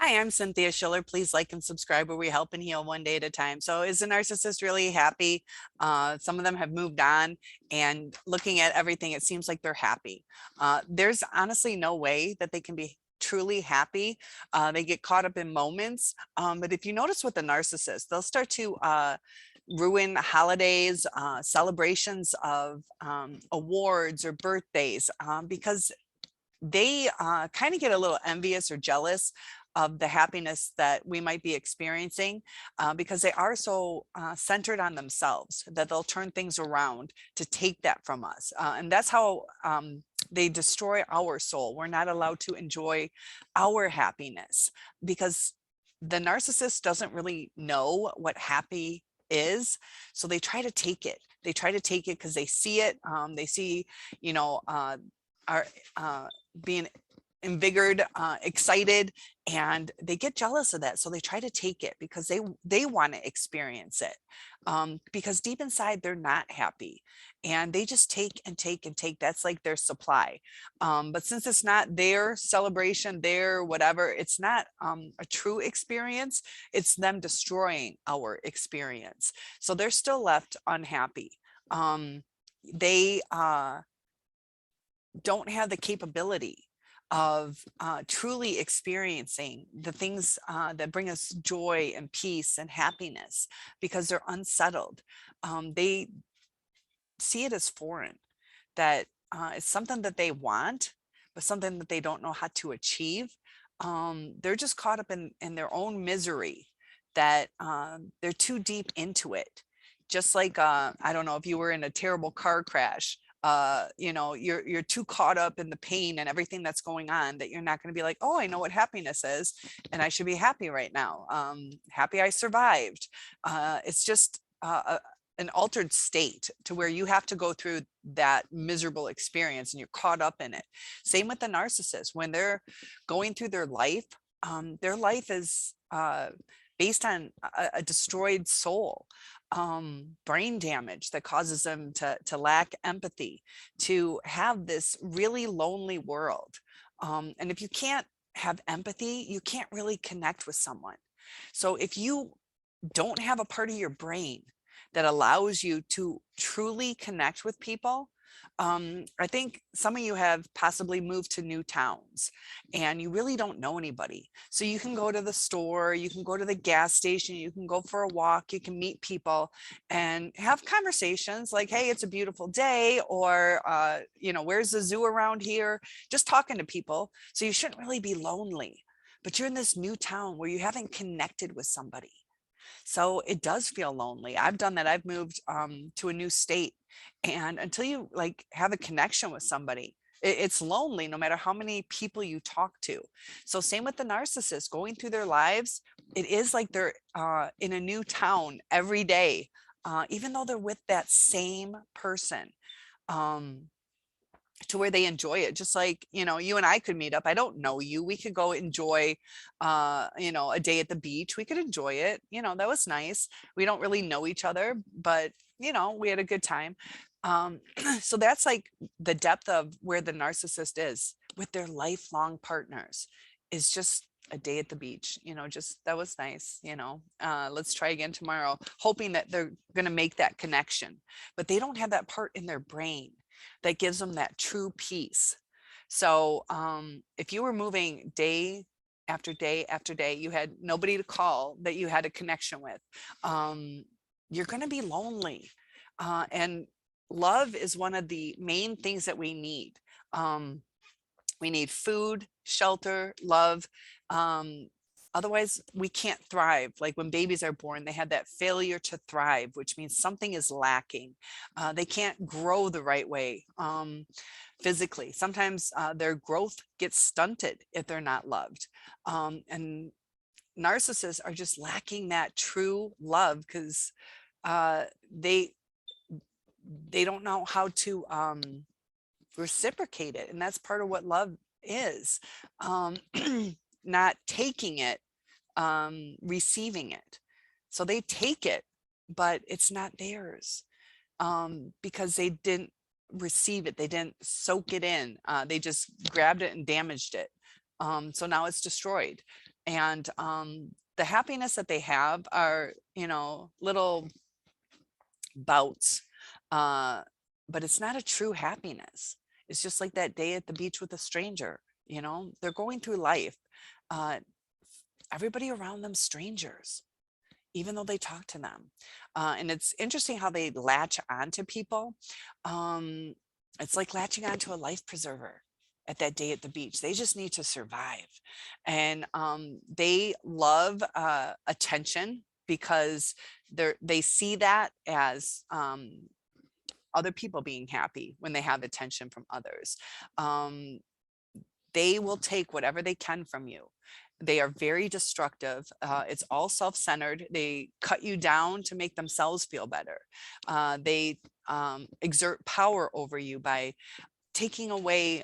Hi, I'm Cynthia Schiller. Please like and subscribe where we help and heal one day at a time. So is a narcissist really happy? Some of them have moved on, and looking at everything, it seems like they're happy. There's honestly no way that they can be truly happy. They get caught up in moments. But if you notice with the narcissist, they'll start to ruin holidays, celebrations of awards or birthdays, because they kind of get a little envious or jealous of the happiness that we might be experiencing, because they are so centered on themselves that they'll turn things around to take that from us. And that's how they destroy our soul. We're not allowed to enjoy our happiness because the narcissist doesn't really know what happy is. So they try to take it. They try to take it because they see it. They see, you know, our being invigorated, excited, and they get jealous of that. So they try to take it because they want to experience it, because deep inside they're not happy, and they just take and take and take. That's like their supply. But since it's not their celebration, their whatever, it's not a true experience. It's them destroying our experience. So they're still left unhappy. They don't have the capability of truly experiencing the things that bring us joy and peace and happiness because they're unsettled. They see it as foreign, that it's something that they want, but something that they don't know how to achieve. They're just caught up in their own misery, that they're too deep into it. Just like, I don't know, if you were in a terrible car crash, you're too caught up in the pain and everything that's going on that you're not going to be like, oh, I know what happiness is, and I should be happy right now. Happy I survived. It's just an altered state to where you have to go through that miserable experience and you're caught up in it. Same with the narcissist. When they're going through their life is based on a destroyed soul, brain damage that causes them to lack empathy, to have this really lonely world. And if you can't have empathy, you can't really connect with someone. So if you don't have a part of your brain that allows you to truly connect with people, I think some of you have possibly moved to new towns and you really don't know anybody. So you can go to the store, you can go to the gas station, you can go for a walk, you can meet people and have conversations like, hey, it's a beautiful day, or, where's the zoo around here? Just talking to people. So you shouldn't really be lonely, but you're in this new town where you haven't connected with somebody. So it does feel lonely. I've done that. I've moved to a new state, and until you like have a connection with somebody, it's lonely no matter how many people you talk to. So same with the narcissist going through their lives. It is like they're in a new town every day, even though they're with that same person. Um, to where they enjoy it, just like, you and I could meet up. I don't know you, we could go enjoy a day at the beach. We could enjoy it, that was nice. We don't really know each other, but we had a good time. So that's like the depth of where the narcissist is with their lifelong partners, is just a day at the beach, just that was nice, let's try again tomorrow, hoping that they're going to make that connection. But they don't have that part in their brain that gives them that true peace. So if you were moving day after day after day, you had nobody to call that you had a connection with, you're going to be lonely. And love is one of the main things that we need. We need food, shelter, love. Otherwise, we can't thrive. Like when babies are born, they have that failure to thrive, which means something is lacking. They can't grow the right way physically. Sometimes their growth gets stunted if they're not loved. And narcissists are just lacking that true love because they don't know how to reciprocate it, and that's part of what love is. Not taking it, receiving it. So they take it, but it's not theirs, because they didn't receive it, they didn't soak it in, they just grabbed it and damaged it. So now it's destroyed, And the happiness that they have are, little bouts, uh, but it's not a true happiness. It's just like that day at the beach with a stranger. They're going through life. Uh, Everybody around them strangers, even though they talk to them. And it's interesting how they latch onto people. Um, it's like latching onto a life preserver at that day at the beach. They just need to survive. And they love attention because they see that as other people being happy when they have attention from others. Um, they will take whatever they can from you. They are very destructive. It's all self-centered. They cut you down to make themselves feel better. They exert power over you by taking away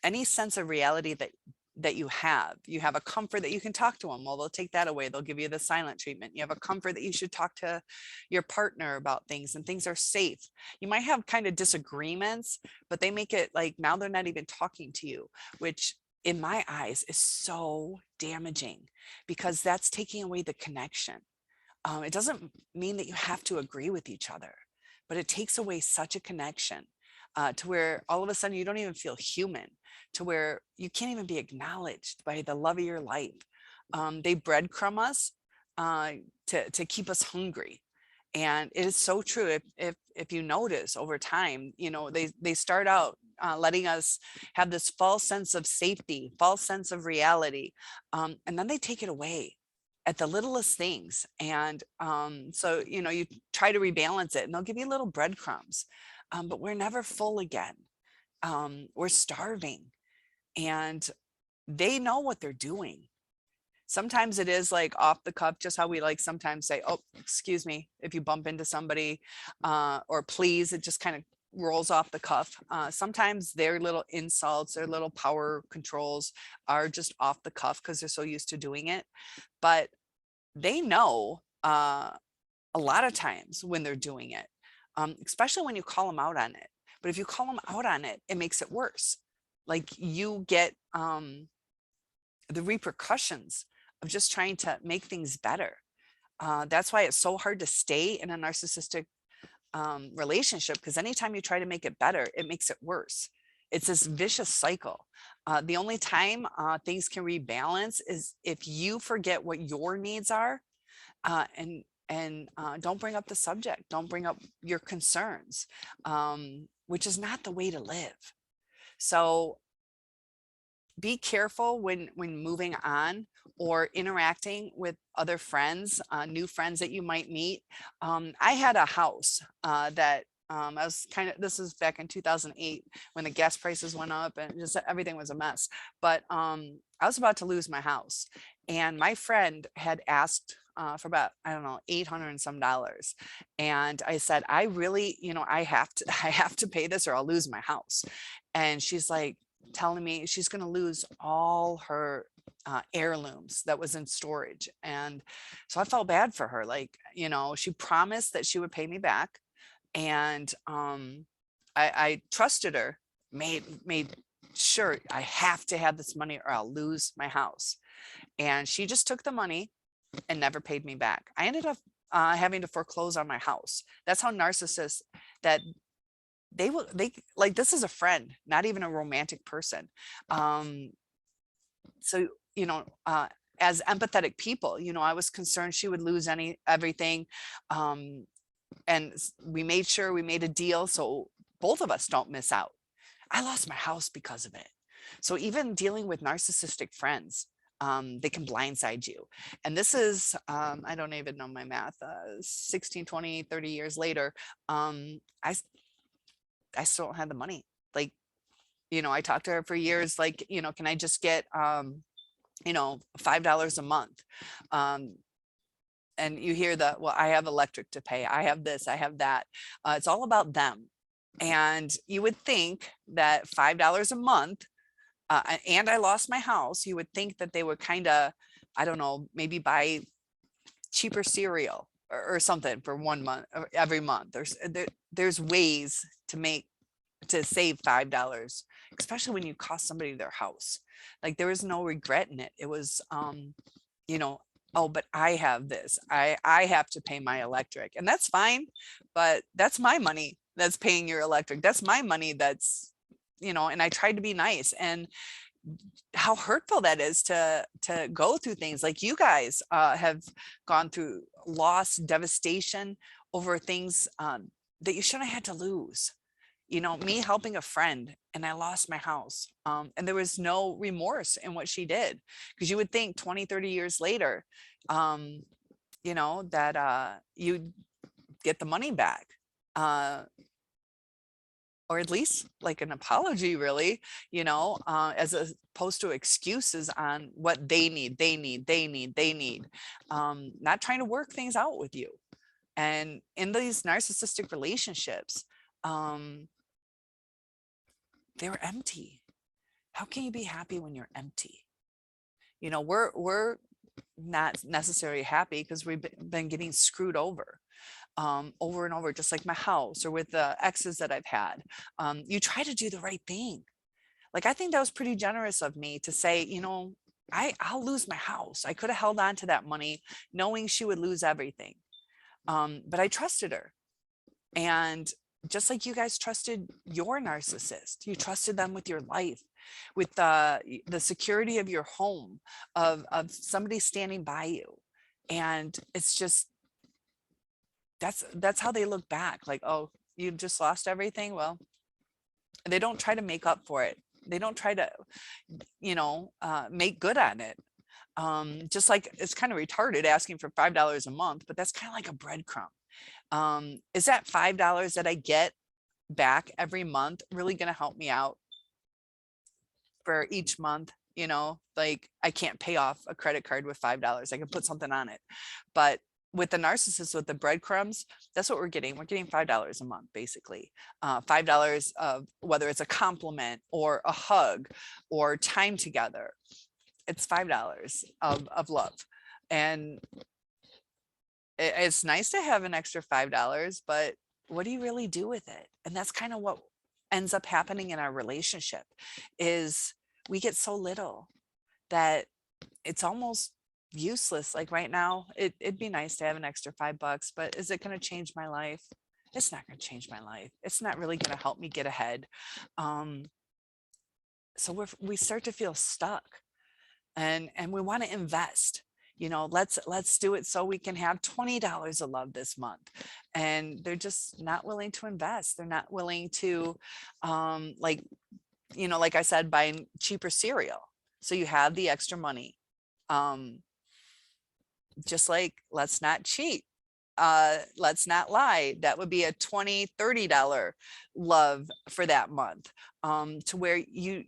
any sense of reality that you have. You have a comfort that you can talk to them. Well, they'll take that away. They'll give you the silent treatment. You have a comfort that you should talk to your partner about things, and things are safe. You might have kind of disagreements, but they make it like now they're not even talking to you, which in my eyes is so damaging, because that's taking away the connection. It doesn't mean that you have to agree with each other, but it takes away such a connection, to where all of a sudden you don't even feel human, to where you can't even be acknowledged by the love of your life. They breadcrumb us to keep us hungry. And it is so true. If you notice over time, they start out letting us have this false sense of safety, false sense of reality, and then they take it away at the littlest things. And so you try to rebalance it, and they'll give you little breadcrumbs, but we're never full again. We're starving, and they know what they're doing. Sometimes it is like off the cuff, just how we like sometimes say, oh, excuse me, if you bump into somebody, or please, it just kind of rolls off the cuff. Sometimes their little insults, their little power controls are just off the cuff because they're so used to doing it. But they know a lot of times when they're doing it, especially when you call them out on it. But if you call them out on it, it makes it worse. Like you get the repercussions of just trying to make things better. That's why it's so hard to stay in a narcissistic relationship, because anytime you try to make it better, it makes it worse. It's this vicious cycle. The only time things can rebalance is if you forget what your needs are, and don't bring up the subject, don't bring up your concerns, which is not the way to live. So be careful when moving on or interacting with other friends, new friends that you might meet. I had a house that I was this is back in 2008 when the gas prices went up and just everything was a mess. But I was about to lose my house, and my friend had asked for about, I don't know, 800 and some dollars. And I said, I really, I have to, I have to pay this or I'll lose my house. And she's like, telling me she's going to lose all her heirlooms that was in storage. And so I felt bad for her. Like, she promised that she would pay me back. And I trusted her, made sure I have to have this money or I'll lose my house. And she just took the money and never paid me back. I ended up having to foreclose on my house. That's how narcissists, that they like, this is a friend, not even a romantic person. So, as empathetic people, I was concerned she would lose everything. And we made sure we made a deal so both of us don't miss out. I lost my house because of it. So even dealing with narcissistic friends, they can blindside you. And this is, I don't even know my math, 16, 20, 30 years later, I still don't have the money. Like, I talked to her for years, like, can I just get, $5 a month? And you hear that, well, I have electric to pay. I have this, I have that. It's all about them. And you would think that $5 a month, and I lost my house, you would think that they would kind of, I don't know, maybe buy cheaper cereal or something for 1 month or every month. There's ways to save $5 especially when you cost somebody their house. Like there was no regret in it. It was, you know, oh, but I have this. I have to pay my electric, and that's fine, but that's my money that's paying your electric. That's my money that's, and I tried to be nice. And how hurtful that is to go through things like you guys have gone through, loss, devastation over things that you shouldn't have had to lose. Me helping a friend, and I lost my house, and there was no remorse in what she did, because you would think 20, 30 years later, um, that you'd get the money back. Uh, or at least like an apology, really, as opposed to excuses on what they need, not trying to work things out with you. And in these narcissistic relationships, um, they were empty. How can you be happy when you're empty? We're not necessarily happy because we've been getting screwed over and over, just like my house or with the exes that I've had. You try to do the right thing. Like, I think that was pretty generous of me to say, I'll lose my house. I could have held on to that money knowing she would lose everything. But I trusted her. And just like you guys trusted your narcissist, you trusted them with your life, with the security of your home, of somebody standing by you. And it's just, that's how they look back. Like, oh, you just lost everything. Well, they don't try to make up for it. They don't try to, make good on it. Just like it's kind of retarded asking for $5 a month, but that's kind of like a breadcrumb. Is that $5 that I get back every month really going to help me out for each month? Like, I can't pay off a credit card with $5. I can put something on it. But with the narcissist, with the breadcrumbs, that's what we're getting. We're getting $5 a month, basically. $5 of whether it's a compliment or a hug or time together. It's $5 of love. And it's nice to have an extra $5, but what do you really do with it? And that's kind of what ends up happening in our relationship, is we get so little that it's almost useless. Like right now, it'd be nice to have an extra $5, but is it going to change my life? It's not going to change my life. It's not really going to help me get ahead. So we start to feel stuck, and we want to invest. Let's do it so we can have $20 of love this month. And they're just not willing to invest. They're not willing to, like I said, buying cheaper cereal. So you have the extra money. Just like, let's not cheat. Let's not lie. That would be a $20, $30 love for that month, to where you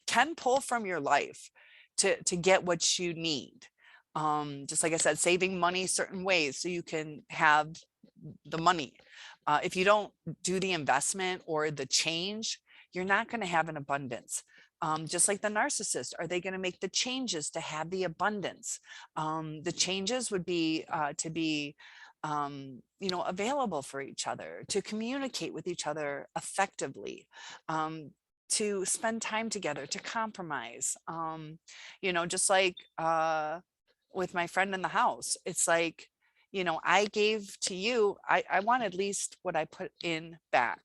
can pull from your life to get what you need. Just like I said, saving money certain ways so you can have the money. If you don't do the investment or the change, you're not going to have an abundance. Just like the narcissist, are they going to make the changes to have the abundance? The changes would be to be, available for each other, to communicate with each other effectively, to spend time together, to compromise. Just like with my friend in the house, it's like, I gave to you, I want at least what I put in back.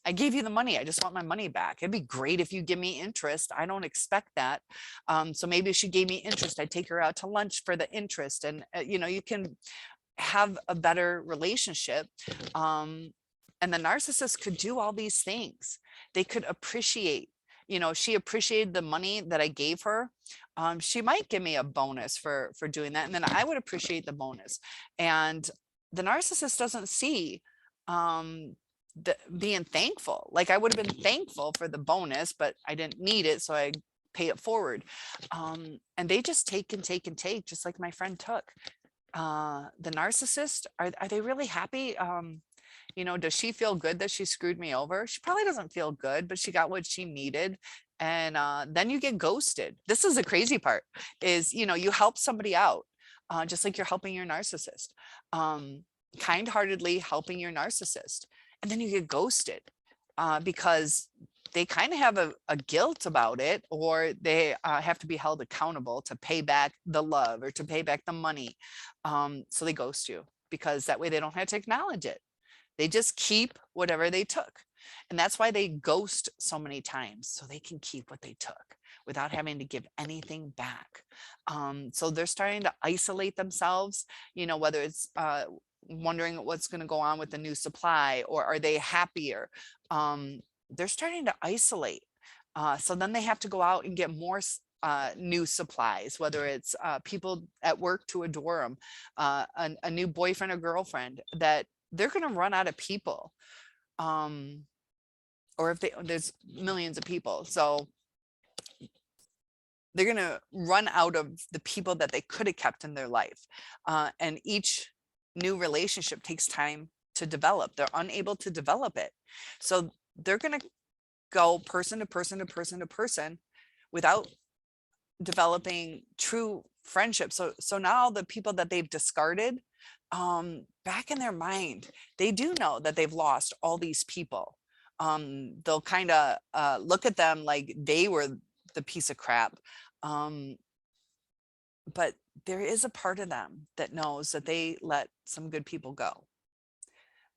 I gave you the money. I just want my money back. It'd be great if you give me interest. I don't expect that. So maybe if she gave me interest, I'd take her out to lunch for the interest. And, you can have a better relationship. And the narcissist could do all these things. They could appreciate, she appreciated the money that I gave her. She might give me a bonus for doing that. And then I would appreciate the bonus. And the narcissist doesn't see, being thankful. Like, I would have been thankful for the bonus, but I didn't need it, so I pay it forward. And they just take and take and take, just like my friend took. The narcissist, are they really happy? Does she feel good that she screwed me over? She probably doesn't feel good, but she got what she needed. And then you get ghosted. This is the crazy part, is, you help somebody out, just like you're helping your narcissist, kind-heartedly helping your narcissist. And then you get ghosted because they kind of have a guilt about it, or they have to be held accountable to pay back the love or to pay back the money. So they ghost you because that way they don't have to acknowledge it. They just keep whatever they took. And that's why they ghost so many times, so they can keep what they took without having to give anything back. So they're starting to isolate themselves, whether it's wondering what's going to go on with the new supply, or are they happier? They're starting to isolate. So then they have to go out and get more new supplies, whether it's people at work to adore them, a new boyfriend or girlfriend, that they're going to run out of people. Or if there's millions of people. So they're going to run out of the people that they could have kept in their life. And each new relationship takes time to develop. They're unable to develop it. So they're going to go person to person to person to person without developing true friendship. So now the people that they've discarded, back in their mind, they do know that they've lost all these people. They'll kind of look at them like they were the piece of crap. But there is a part of them that knows that they let some good people go.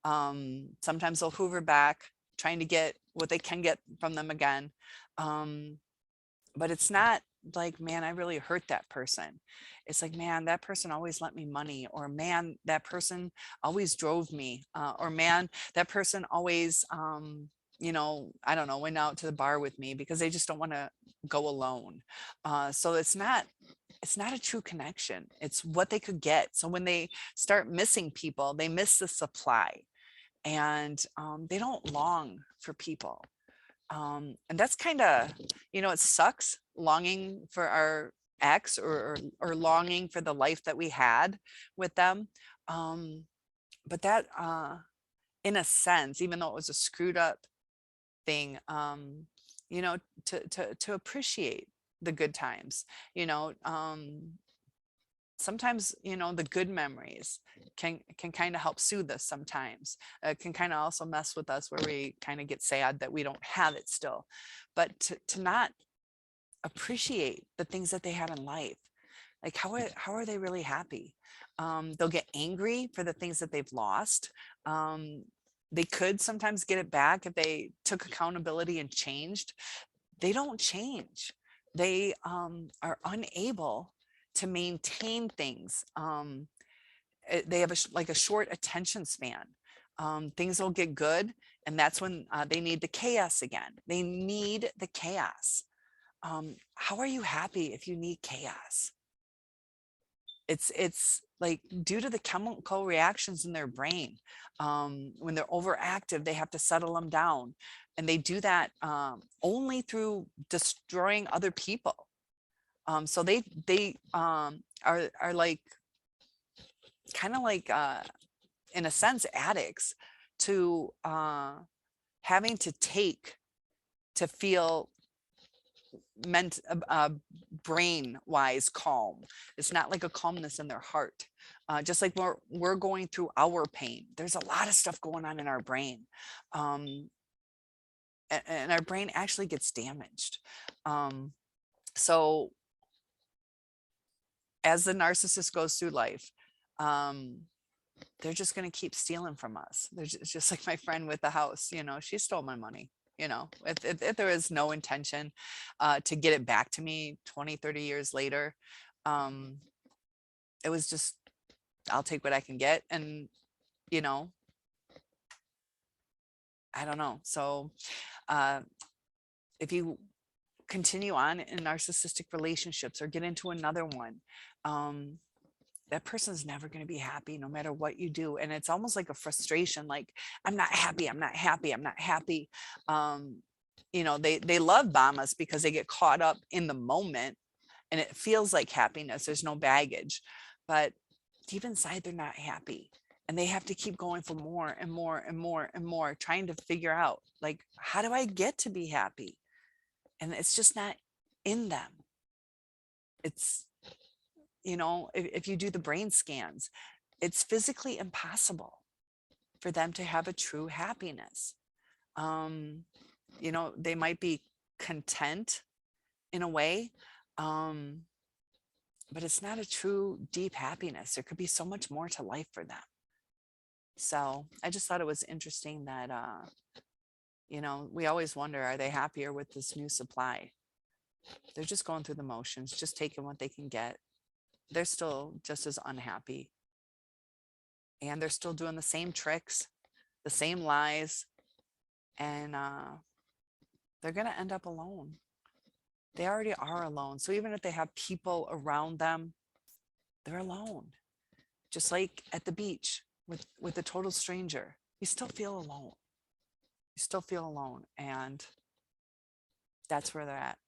Sometimes they'll hoover back, trying to get what they can get from them again. But it's not like, man, I really hurt that person. It's like, man, that person always lent me money, or man, that person always drove me, or man, that person always, I don't know, went out to the bar with me because they just don't want to go alone. So it's not a true connection. It's what they could get. So when they start missing people, they miss the supply, and they don't long for people. And that's kind of, it sucks longing for our ex, or longing for the life that we had with them. But that, in a sense, even though it was a screwed up thing, to appreciate the good times, sometimes, the good memories can kind of help soothe us sometimes. Can kind of also mess with us, where we kind of get sad that we don't have it still. But to not appreciate the things that they had in life, like how are they really happy? They'll get angry for the things that they've lost. They could sometimes get it back if they took accountability and changed. They don't change. They are unable to maintain things. They have like a short attention span. Things will get good, and that's when they need the chaos again. They need the chaos. How are you happy if you need chaos? It's like due to the chemical reactions in their brain. When they're overactive, they have to settle them down, and they do that only through destroying other people. So they are like, kind of like, in a sense, addicts to having to take to feel brain wise calm. It's not like a calmness in their heart. Just like we're going through our pain, there's a lot of stuff going on in our brain. And our brain actually gets damaged. So as the narcissist goes through life, they're just going to keep stealing from us. They're just like my friend with the house, she stole my money. If there was no intention to get it back to me 20, 30 years later, it was just, I'll take what I can get. And, I don't know. So if you continue on in narcissistic relationships or get into another one, that person's never going to be happy no matter what you do. And it's almost like a frustration, like, I'm not happy, I'm not happy, I'm not happy. They love bomb us because they get caught up in the moment, and it feels like happiness. There's no baggage, but deep inside, they're not happy. And they have to keep going for more and more and more and more, trying to figure out, like, how do I get to be happy? And it's just not in them. It's, if you do the brain scans, it's physically impossible for them to have a true happiness. You know, they might be content in a way, um, but it's not a true deep happiness. There could be so much more to life for them. So I just thought it was interesting that, you know, we always wonder, are they happier with this new supply? They're just going through the motions, just taking what they can get. They're still just as unhappy, and they're still doing the same tricks, the same lies, and they're going to end up alone. They already are alone. So even if they have people around them, they're alone. Just like at the beach with a total stranger, you still feel alone. You still feel alone, and that's where they're at.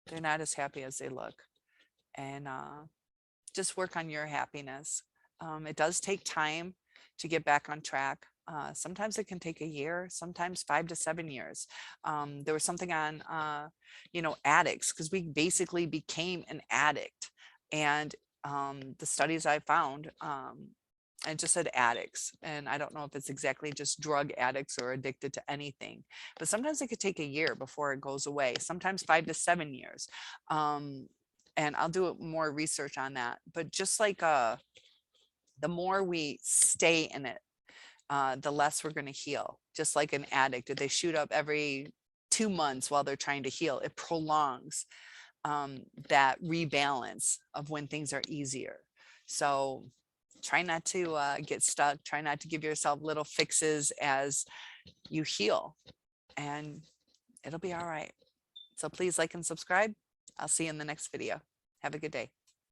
They're not as happy as they look. And just work on your happiness. It does take time to get back on track. Sometimes it can take a year, sometimes 5 to 7 years. There was something on, you know, addicts, because we basically became an addict. And the studies I found, I just said addicts, and I don't know if it's exactly just drug addicts or addicted to anything, but sometimes it could take a year before it goes away, sometimes 5 to 7 years. Um, and I'll do more research on that. But just like the more we stay in it, the less we're going to heal. Just like an addict, if they shoot up every 2 months while they're trying to heal, it prolongs that rebalance of when things are easier. So try not to get stuck. Try not to give yourself little fixes as you heal, and it'll be all right. So please like and subscribe. I'll see you in the next video. Have a good day.